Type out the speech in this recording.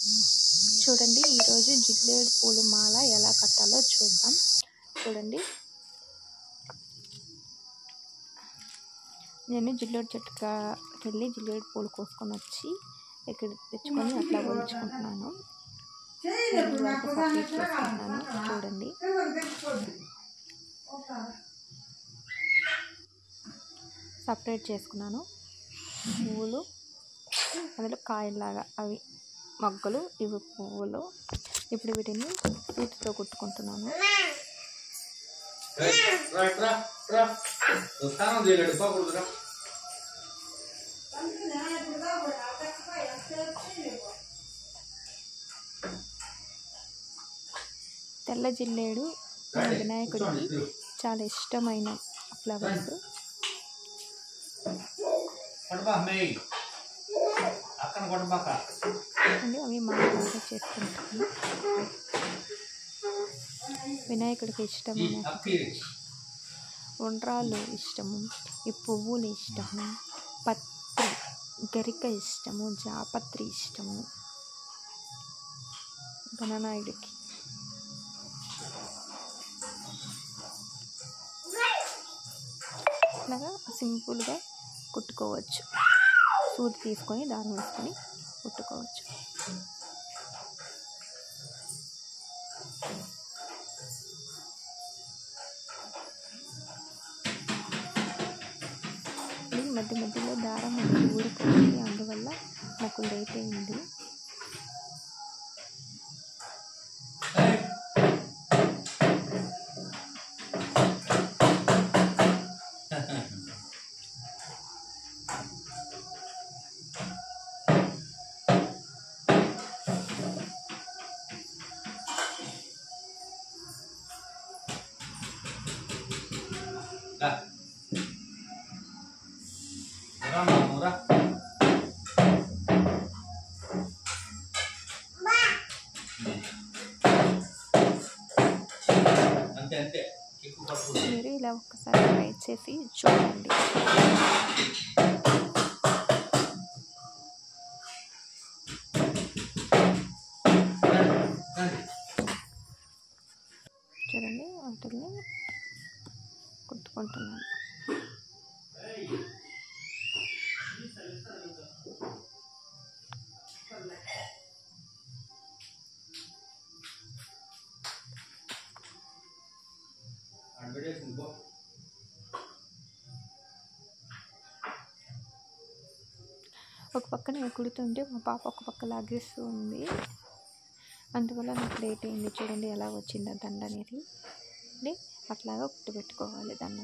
చూడండి ఈరోజు జిల్లేడు పూల మాల ఎలా కట్టాలో చూద్దాం. చూడండి నేను జిల్లేడు చెట్టుకి వెళ్ళి జిల్లేడు పూలు కోసుకొని వచ్చి ఇక్కడ తెచ్చుకొని అట్లా ఒలుచుకుంటున్నాను. సపరేట్ చేసుకుంటున్నాను. చూడండి సపరేట్ చేసుకున్నాను. పువ్వులు అందులో కాయల్లాగా అవి మొగ్గలు, ఇవి పువ్వులు. ఇప్పుడు వీటిని సూదితో కుట్టుకుంటున్నాను. తెల్ల జిల్లేడు వినాయకుడికి చాలా ఇష్టమైన ఫ్లవర్స్. అవి మాలాగా చేసుకుంటాను. వినాయకుడికి ఇష్టమైన ఉండ్రాళ్ళు ఇష్టము, ఈ పువ్వులు ఇష్టము, పత్రి గరిక ఇష్టము, జాపత్రి ఇష్టము గణనాయుడికి. ఇట్లాగా సింపుల్గా కుట్టుకోవచ్చు. సూది తీసుకొని దారం వేసుకొని కుట్టుకోవచ్చు. మధ్య మధ్యలో దారం అనేది ఊడిపోయింది, అందువల్ల నాకు లేట్ అయింది. మీరు ఇలా ఒక్కసారి ట్రై చేసి చూడండి. చూడండి వాటిని కుట్టుకుంటున్నాను. ఒక పక్కన కుడుతుంటే మా పాప ఒక పక్క లాగేస్తూ ఉంది, అందువల్ల నాకు లేట్ అయింది. చూడండి ఎలా వచ్చిందో దండ అనేది. అట్లాగా కుట్టి పెట్టుకోవాలి దండ.